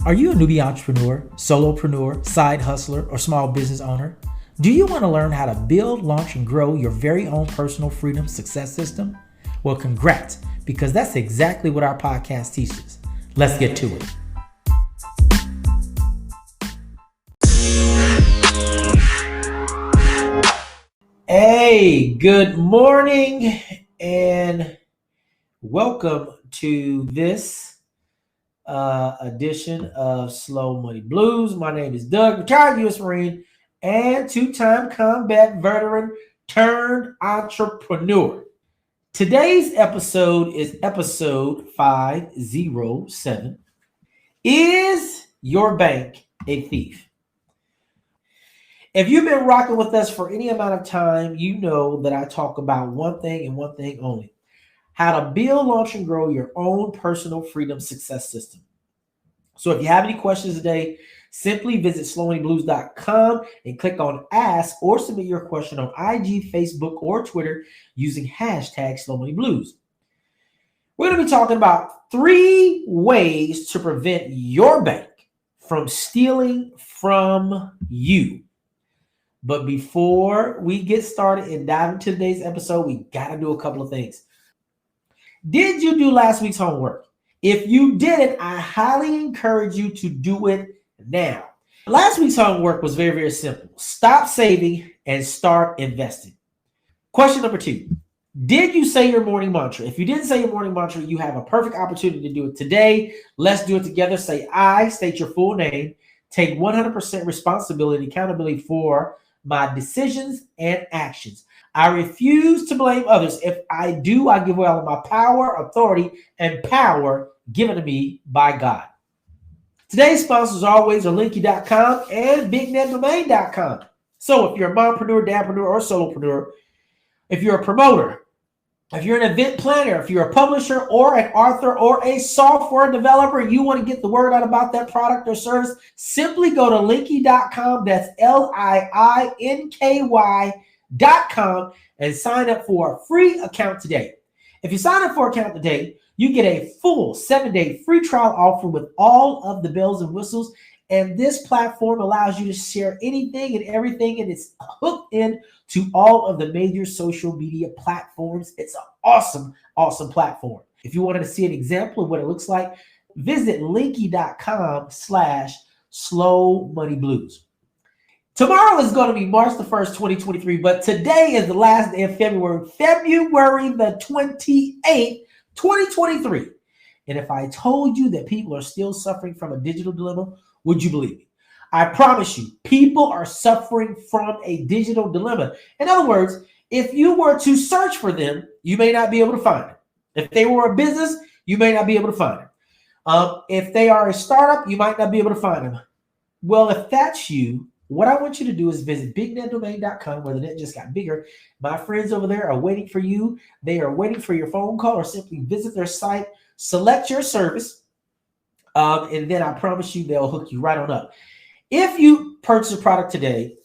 Are you a newbie entrepreneur, solopreneur, side hustler, or small business owner? Do you want to learn how to build, launch, and grow your very own personal freedom success system? Well, congrats, because that's exactly what our podcast teaches. Let's get to it. Hey, good morning, and welcome to this edition of Slow Money Blues. My name is Doug, retired U.S. Marine and two-time combat veteran turned entrepreneur. Today's episode is episode 507. Is your bank a thief? If you've been rocking with us for any amount of time, you know that I talk about one thing and one thing only: how to build, launch, and grow your own personal freedom success system. So if you have any questions today, simply visit slowmoneyblues.com and click on Ask or submit your question on IG, Facebook, or Twitter using hashtag SlowMoneyBlues. We're going to be talking about 3 ways to prevent your bank from stealing from you. But before we get started and dive into today's episode, we got to do a couple of things. Did you do last week's homework? If you didn't, I highly encourage you to do it now. Last week's homework was very, very simple. Stop saving and start investing. Question number 2. Did you say your morning mantra? If you didn't say your morning mantra, you have a perfect opportunity to do it today. Let's do it together. Say I, state your full name, take 100% responsibility and accountability for my decisions and actions. I refuse to blame others. If I do, I give away all of my power, authority, and power given to me by God. Today's sponsors always are Linky.com and BigNetDomain.com. So if you're a mompreneur, dadpreneur, or solopreneur, if you're a promoter, if you're an event planner, if you're a publisher or an author or a software developer, you want to get the word out about that product or service, simply go to Linky.com. That's LIINKY.com and sign up for a free account today. If you sign up for an account today, you get a full 7-day free trial offer with all of the bells and whistles. And this platform allows you to share anything and everything, and it's hooked in to all of the major social media platforms. It's an awesome, awesome platform. If you wanted to see an example of what it looks like, visit linky.com/slowmoneyblues. Tomorrow is going to be March the 1st, 2023, but today is the last day of February the 28th, 2023. And if I told you that people are still suffering from a digital dilemma, would you believe me? I promise you, people are suffering from a digital dilemma. In other words, if you were to search for them, you may not be able to find them. If they were a business, you may not be able to find them. If they are a startup, you might not be able to find them. Well, if that's you, what I want you to do is visit BigNetDomain.com, where the net just got bigger. My friends over there are waiting for you. They are waiting for your phone call, or simply visit their site, select your service, and then I promise you they'll hook you right on up. If you purchase a product today,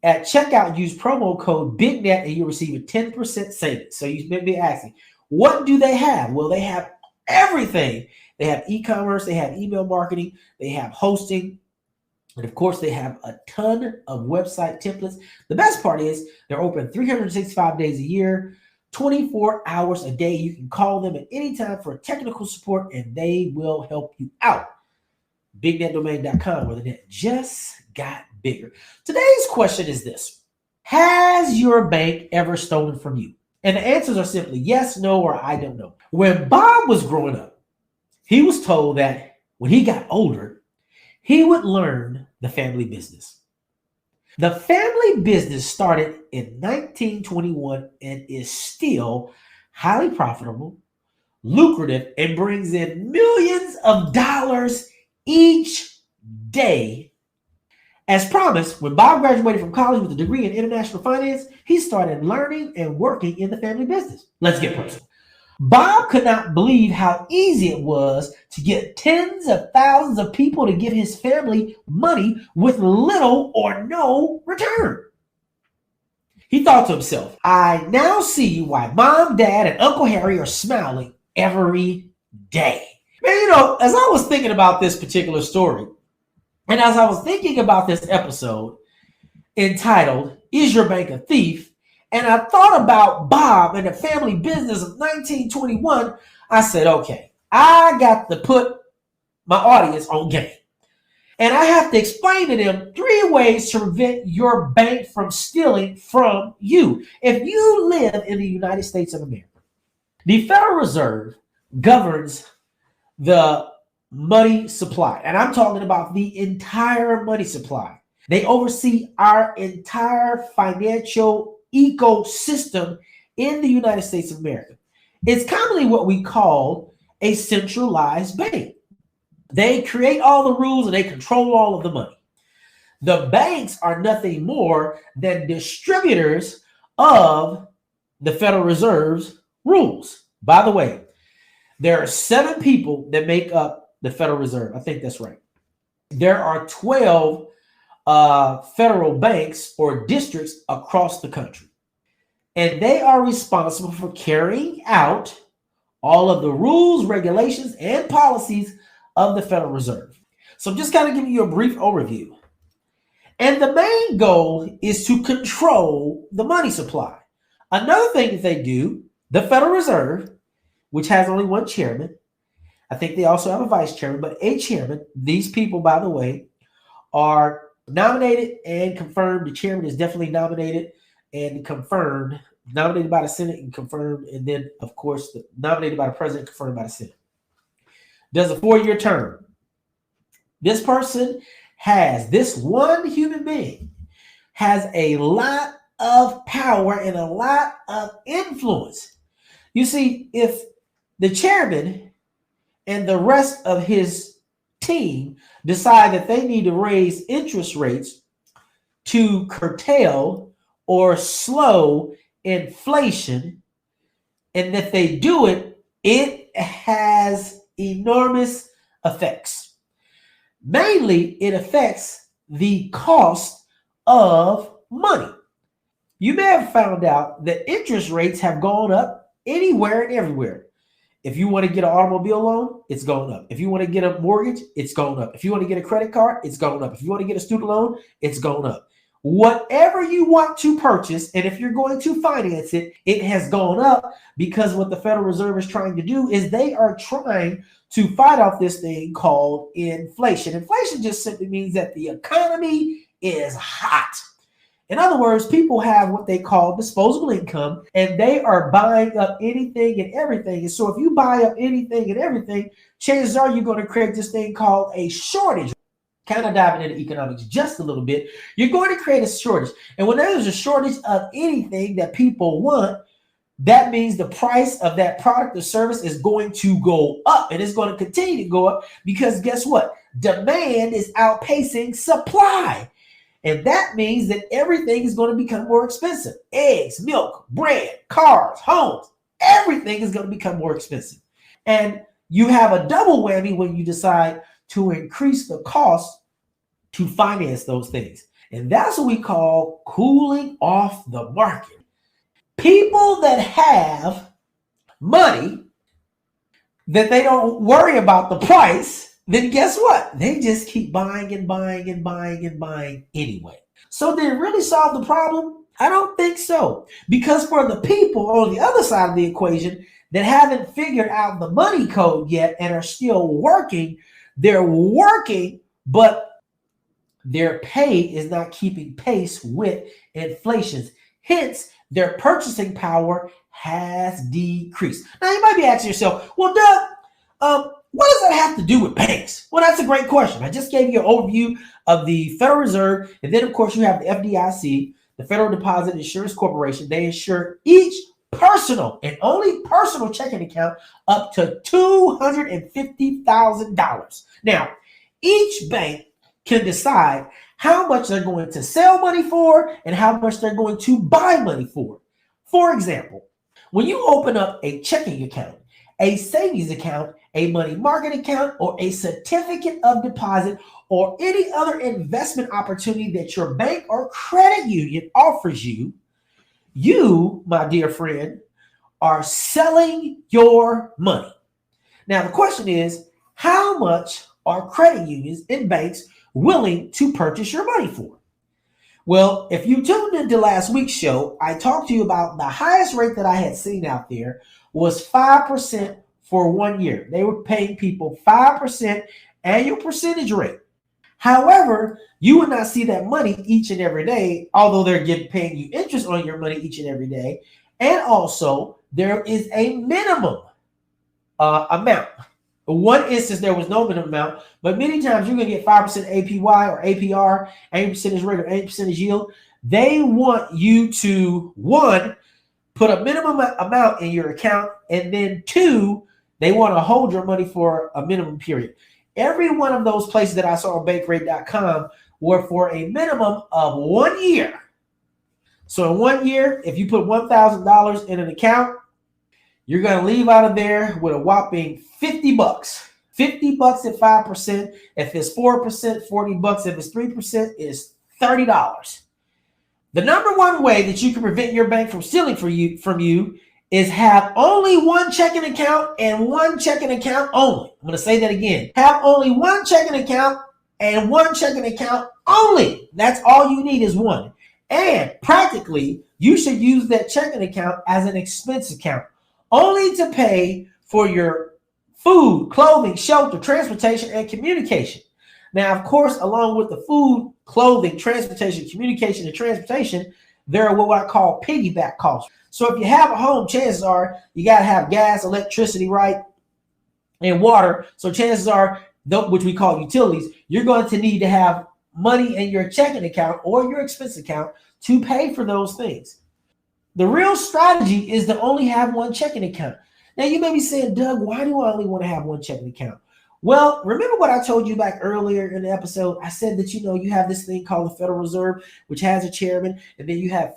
at checkout, use promo code BIGNET and you'll receive a 10% savings. So you may be asking, what do they have? Well, they have everything. They have e-commerce, they have email marketing, they have hosting, and of course, they have a ton of website templates. The best part is they're open 365 days a year, 24 hours a day. You can call them at any time for technical support, and they will help you out. BigNetDomain.com, where the net just got bigger. Today's question is this: has your bank ever stolen from you? And the answers are simply yes, no, or I don't know. When Bob was growing up, he was told that when he got older, he would learn the family business. The family business started in 1921 and is still highly profitable, lucrative, and brings in millions of dollars each day. As promised, when Bob graduated from college with a degree in international finance, he started learning and working in the family business. Let's get personal. Bob could not believe how easy it was to get tens of thousands of people to give his family money with little or no return. He thought to himself, I now see why Mom, Dad, and Uncle Harry are smiling every day. Man, you know, as I was thinking about this particular story, and as I was thinking about this episode entitled, Is Your Bank a Thief? And I thought about Bob and the family business of 1921, I said, okay, I got to put my audience on game. And I have to explain to them 3 ways to prevent your bank from stealing from you. If you live in the United States of America, the Federal Reserve governs the money supply. And I'm talking about the entire money supply. They oversee our entire financial ecosystem in the United States of America. It's commonly what we call a centralized bank. They create all the rules and they control all of the money. The banks are nothing more than distributors of the Federal Reserve's rules. By the way, there are 7 people that make up the Federal Reserve. I think that's right. There are 12 federal banks or districts across the country. And they are responsible for carrying out all of the rules, regulations, and policies of the Federal Reserve. So I'm just kind of giving you a brief overview. And the main goal is to control the money supply. Another thing that they do, the Federal Reserve, which has only one chairman, I think they also have a vice chairman, but a chairman. These people, by the way, are nominated and confirmed. The chairman is definitely nominated and confirmed, nominated by the Senate and confirmed, and then, of course, nominated by the president, confirmed by the Senate. Does a 4-year term. This person has, this one human being has a lot of power and a lot of influence. You see, if the chairman and the rest of his team decide that they need to raise interest rates to curtail or slow inflation, and if they do it, it has enormous effects. Mainly, it affects the cost of money. You may have found out that interest rates have gone up anywhere and everywhere. If you want to get an automobile loan, it's going up. If you want to get a mortgage, it's going up. If you want to get a credit card, it's going up. If you want to get a student loan, it's going up. Whatever you want to purchase, and if you're going to finance it, it has gone up because what the Federal Reserve is trying to do is they are trying to fight off this thing called inflation. Inflation just simply means that the economy is hot. In other words, people have what they call disposable income, and they are buying up anything and everything. And so if you buy up anything and everything, chances are you're going to create this thing called a shortage. Kind of diving into economics just a little bit, you're going to create a shortage. And when there's a shortage of anything that people want, that means the price of that product or service is going to go up, and it's going to continue to go up because guess what? Demand is outpacing supply. And that means that everything is going to become more expensive. Eggs, milk, bread, cars, homes, everything is going to become more expensive. And you have a double whammy when you decide to increase the cost to finance those things. And that's what we call cooling off the market. People that have money that they don't worry about the price, then guess what? They just keep buying and buying and buying and buying anyway. So did it really solve the problem? I don't think so. Because for the people on the other side of the equation that haven't figured out the money code yet and are still working, they're working, but their pay is not keeping pace with inflation. Hence, their purchasing power has decreased. Now, you might be asking yourself, well, Doug, what does that have to do with banks? Well, that's a great question. I just gave you an overview of the Federal Reserve. And then, of course, you have the FDIC, the Federal Deposit Insurance Corporation. They insure each personal and only personal checking account up to $250,000. Now, each bank can decide how much they're going to sell money for and how much they're going to buy money for. For example, when you open up a checking account, a savings account, a money market account, or a certificate of deposit, or any other investment opportunity that your bank or credit union offers you, you, my dear friend, are selling your money. Now, the question is, how much are credit unions and banks willing to purchase your money for? Well, if you tuned into last week's show, I talked to you about the highest rate that I had seen out there was 5% for 1 year. They were paying people 5% annual percentage rate. However, you would not see that money each and every day, although they're paying you interest on your money each and every day. And also, there is a minimum amount. In one instance, there was no minimum amount, but many times you're going to get 5% APY or APR, annual percentage rate or annual percentage yield. They want you to, one, put a minimum amount in your account, and then two, they want to hold your money for a minimum period. Every one of those places that I saw on bankrate.com were for a minimum of 1 year. So in 1 year, if you put $1,000 in an account, you're going to leave out of there with a whopping 50 bucks. 50 bucks at 5%. If it's 4%, 40 bucks. If it's 3%, it's $30. The number one way that you can prevent your bank from stealing from you is have only one checking account and one checking account only. I'm going to say that again. Have only one checking account and one checking account only. That's all you need is one. And practically, you should use that checking account as an expense account, only to pay for your food, clothing, shelter, transportation, and communication. Now, of course, along with the food, clothing, transportation, communication, and transportation, there are what I call piggyback costs. So if you have a home, chances are you got to have gas, electricity, right, and water. So chances are, which we call utilities, you're going to need to have money in your checking account or your expense account to pay for those things. The real strategy is to only have one checking account. Now, you may be saying, Doug, why do I only want to have one checking account? Well, remember what I told you back earlier in the episode? I said that, you have this thing called the Federal Reserve, which has a chairman, and then you have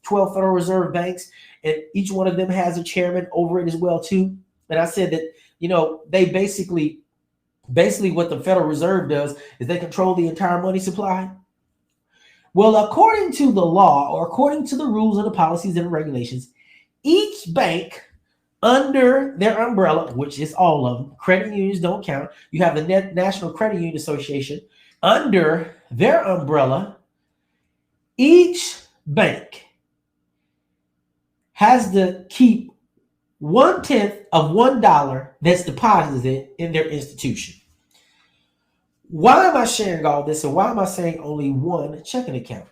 12 Federal Reserve banks, and each one of them has a chairman over it as well, too. And I said that, they basically what the Federal Reserve does is they control the entire money supply. Well, according to the law, or according to the rules and the policies and regulations, each bank under their umbrella, which is all of them, credit unions don't count. You have the National Credit Union Association. Under their umbrella, each bank has to keep 1/10 of $1 that's deposited in their institution. Why am I sharing all this, and why am I saying only one checking account?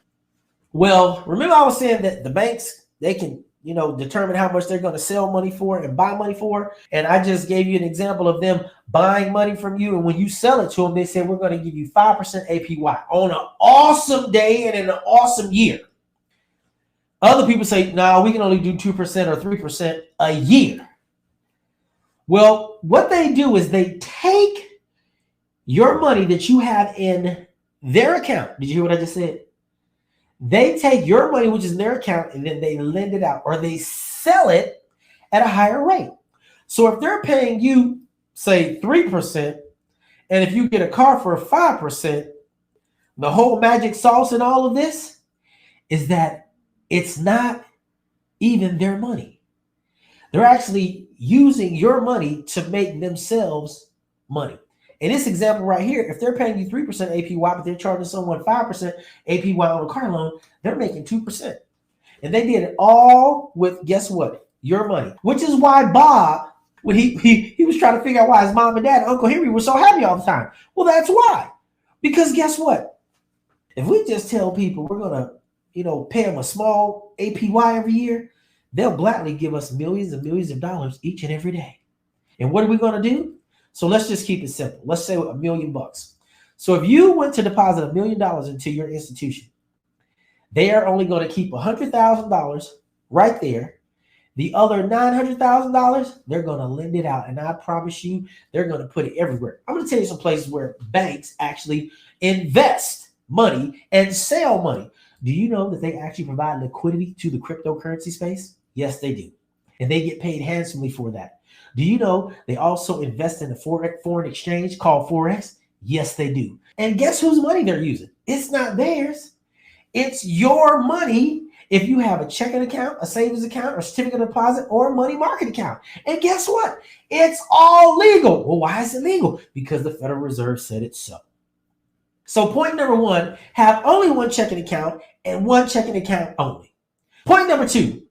Well, remember I was saying that the banks, they can, determine how much they're going to sell money for and buy money for. And I just gave you an example of them buying money from you. And when you sell it to them, they say, we're going to give you 5% APY on an awesome day and in an awesome year. Other people say, no, we can only do 2% or 3% a year. Well, what they do is they take your money that you have in their account. Did you hear what I just said? They take your money, which is in their account, and then they lend it out, or they sell it at a higher rate. So if they're paying you, say, 3%, and if you get a car for 5%, the whole magic sauce in all of this is that it's not even their money. They're actually using your money to make themselves money. In this example right here, if they're paying you 3% APY, but they're charging someone 5% APY on a car loan, they're making 2%. And they did it all with, guess what? Your money. Which is why Bob, when he was trying to figure out why his mom and dad, Uncle Henry, were so happy all the time. Well, that's why. Because guess what? If we just tell people we're going to, pay them a small APY every year, they'll gladly give us millions and millions of dollars each and every day. And what are we going to do? So let's just keep it simple. Let's say $1 million. So if you went to deposit $1 million into your institution, they are only going to keep $100,000 right there. The other $900,000, they're going to lend it out. And I promise you, they're going to put it everywhere. I'm going to tell you some places where banks actually invest money and sell money. Do you know that they actually provide liquidity to the cryptocurrency space? Yes, they do. And they get paid handsomely for that. Do you know they also invest in a foreign exchange called Forex? Yes, they do. And guess whose money they're using? It's not theirs. It's your money if you have a checking account, a savings account, or certificate of deposit, or a money market account. And guess what? It's all legal. Well, why is it legal? Because the Federal Reserve said it so. So point number one, have only one checking account and one checking account only. Point number two,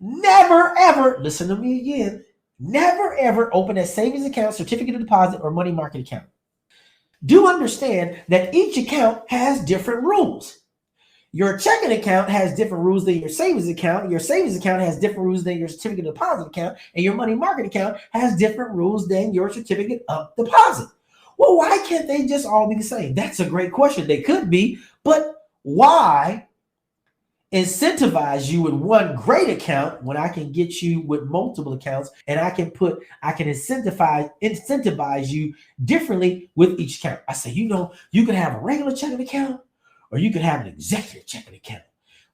never ever, listen to me again, never ever open a savings account, certificate of deposit, or money market account. Do understand that each account has different rules. Your checking account has different rules than your savings account. Your savings account has different rules than your certificate of deposit account. And your money market account has different rules than your certificate of deposit. Well, why can't they just all be the same? That's a great question. They could be, but why incentivize you with one great account when I can get you with multiple accounts, and I can incentivize you differently with each account? I say, you can have a regular checking account or you can have an executive checking account.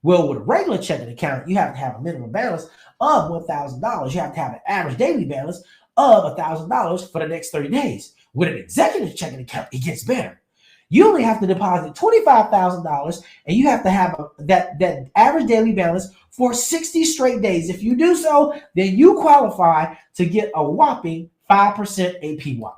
Well, with a regular checking account, you have to have a minimum balance of $1,000. You have to have an average daily balance of $1,000 for the next 30 days. With an executive checking account, it gets better. You only have to deposit $25,000, and you have to have that average daily balance for 60 straight days. If you do so, then you qualify to get a whopping 5% APY.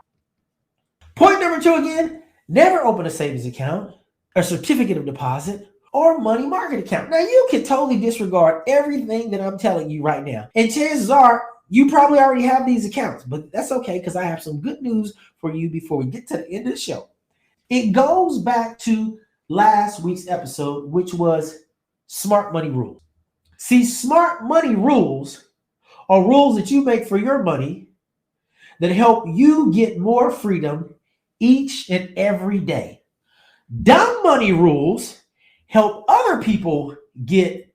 Point number two again, never open a savings account, a certificate of deposit, or money market account. Now, you can totally disregard everything that I'm telling you right now. And chances are, you probably already have these accounts, but that's okay because I have some good news for you before we get to the end of the show. It goes back to last week's episode, which was smart money rules. See, smart money rules are rules that you make for your money that help you get more freedom each and every day. Dumb money rules help other people get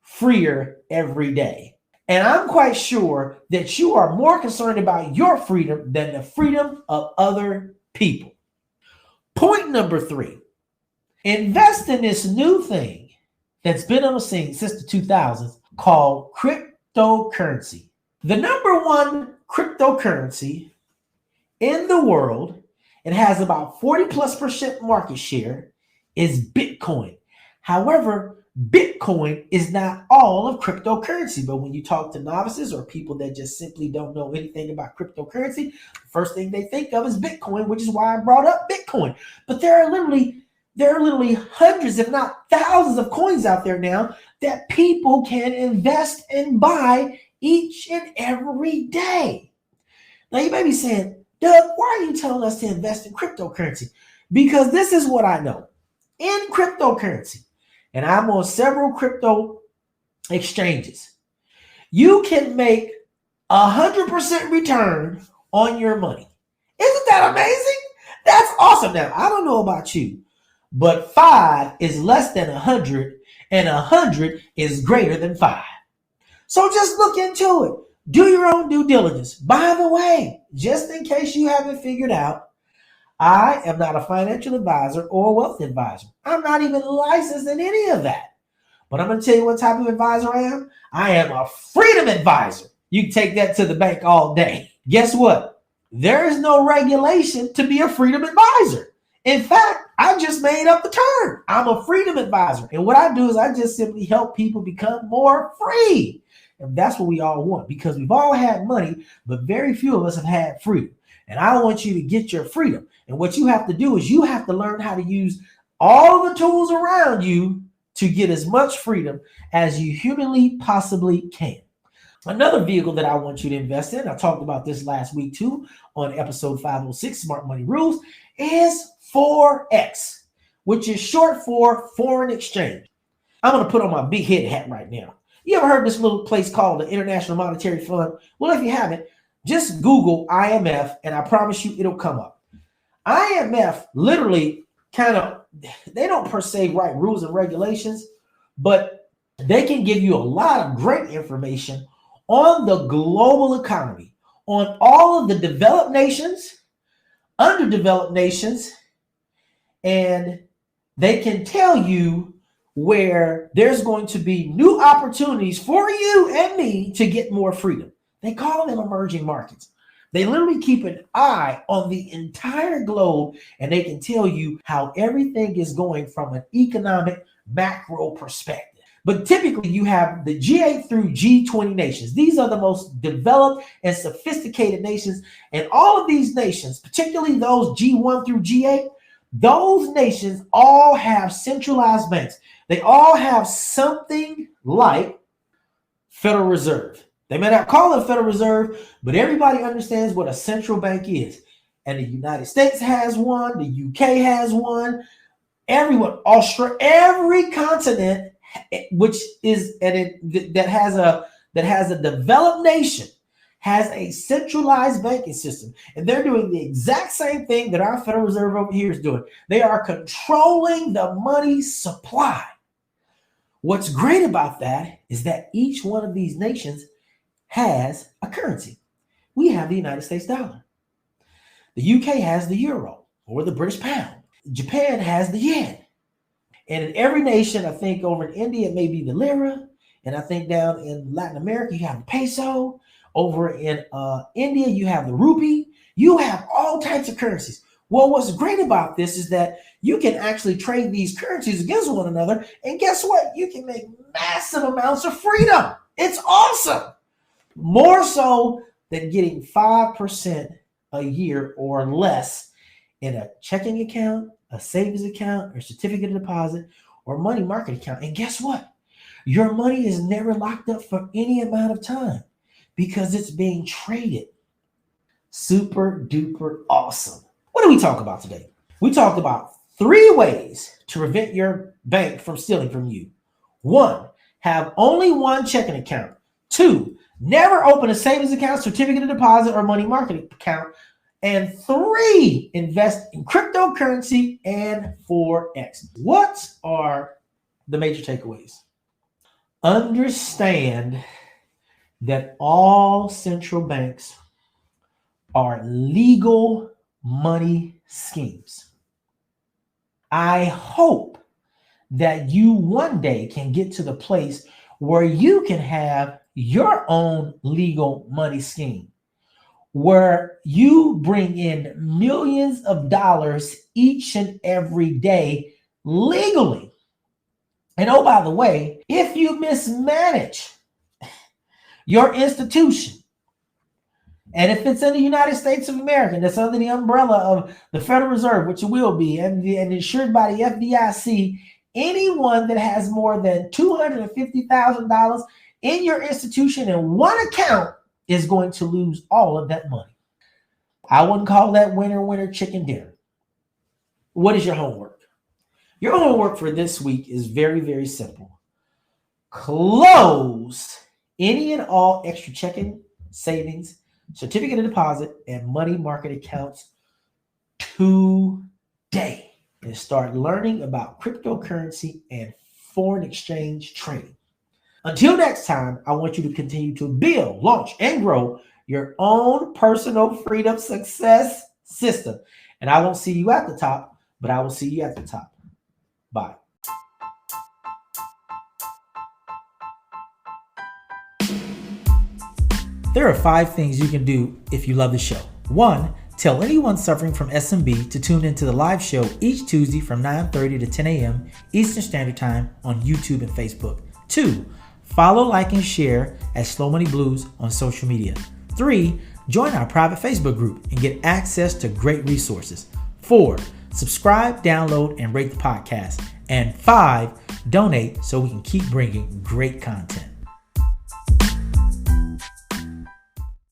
freer every day. And I'm quite sure that you are more concerned about your freedom than the freedom of other people. Point number three, invest in this new thing that's been on the scene since the 2000s called cryptocurrency. The number one cryptocurrency in the world, it has about 40+% market share, is Bitcoin. However, Bitcoin is not all of cryptocurrency, but when you talk to novices or people that just simply don't know anything about cryptocurrency, the first thing they think of is Bitcoin, which is why I brought up Bitcoin. But there are literally hundreds, if not thousands, of coins out there now that people can invest and buy each and every day. Now, you may be saying, Doug, why are you telling us to invest in cryptocurrency? Because this is what I know. In cryptocurrency, and I'm on several crypto exchanges, you can make 100% return on your money. Isn't that amazing? That's awesome. Now, I don't know about you, but 5 is less than 100, and 100 is greater than 5. So just look into it. Do your own due diligence. By the way, just in case you haven't figured out, I am not a financial advisor or a wealth advisor. I'm not even licensed in any of that. But I'm going to tell you what type of advisor I am. I am a freedom advisor. You can take that to the bank all day. Guess what? There is no regulation to be a freedom advisor. In fact, I just made up the term. I'm a freedom advisor. And what I do is I just simply help people become more free. And that's what we all want, because we've all had money, but very few of us have had freedom. And I want you to get your freedom. And what you have to do is you have to learn how to use all the tools around you to get as much freedom as you humanly possibly can. Another vehicle that I want you to invest in, I talked about this last week too on episode 506, Smart Money Rules, is Forex, which is short for foreign exchange. I'm going to put on my big head hat right now. You ever heard of this little place called the International Monetary Fund? Well, if you haven't, just Google IMF and I promise you it'll come up. IMF literally they don't per se write rules and regulations, but they can give you a lot of great information on the global economy, on all of the developed nations, underdeveloped nations, and they can tell you where there's going to be new opportunities for you and me to get more freedom. They call them emerging markets. They literally keep an eye on the entire globe, and they can tell you how everything is going from an economic macro perspective. But typically you have the G8 through G20 nations. These are the most developed and sophisticated nations. And all of these nations, particularly those G1 through G8, those nations all have centralized banks. They all have something like Federal Reserve. They may not call it Federal Reserve, but everybody understands what a central bank is. And the United States has one, the UK has one, everyone, Australia, every continent, which is that has a developed nation, has a centralized banking system, and they're doing the exact same thing that our Federal Reserve over here is doing. They are controlling the money supply. What's great about that is that each one of these nations has a currency. We have the United States dollar. The UK has the euro or the British pound. Japan has the yen. And in every nation, I think over in India, it may be the lira. And I think down in Latin America, you have the peso. Over in India, you have the rupee. You have all types of currencies. Well, what's great about this is that you can actually trade these currencies against one another. And guess what? You can make massive amounts of freedom. It's awesome. More so than getting 5% a year or less in a checking account, a savings account, or certificate of deposit, or money market account. And guess what? Your money is never locked up for any amount of time because it's being traded. Super duper awesome. What do we talk about today? We talked about 3 ways to prevent your bank from stealing from you. 1, have only one checking account. 2, never open a savings account, certificate of deposit, or money market account. And 3, invest in cryptocurrency and Forex. What are the major takeaways? Understand that all central banks are legal money schemes. I hope that you one day can get to the place where you can have your own legal money scheme, where you bring in millions of dollars each and every day legally. And oh, by the way, if you mismanage your institution, and if it's in the United States of America, that's under the umbrella of the Federal Reserve, which it will be, and insured by the FDIC, anyone that has more than $250,000 in your institution in one account is going to lose all of that money. I wouldn't call that winner chicken dinner. What is your homework? Your homework for this week is very, very simple. Close any and all extra checking, savings, certificate of deposit, and money market accounts today and start learning about cryptocurrency and foreign exchange trading. Until next time, I want you to continue to build, launch, and grow your own personal freedom success system. And I won't see you at the top, but I will see you at the top. Bye. There are 5 things you can do if you love the show. 1, tell anyone suffering from SMB to tune into the live show each Tuesday from 9:30 to 10 a.m. Eastern Standard Time on YouTube and Facebook. 2, follow, like, and share at Slow Money Blues on social media. 3, join our private Facebook group and get access to great resources. 4, subscribe, download, and rate the podcast. And 5, donate so we can keep bringing great content.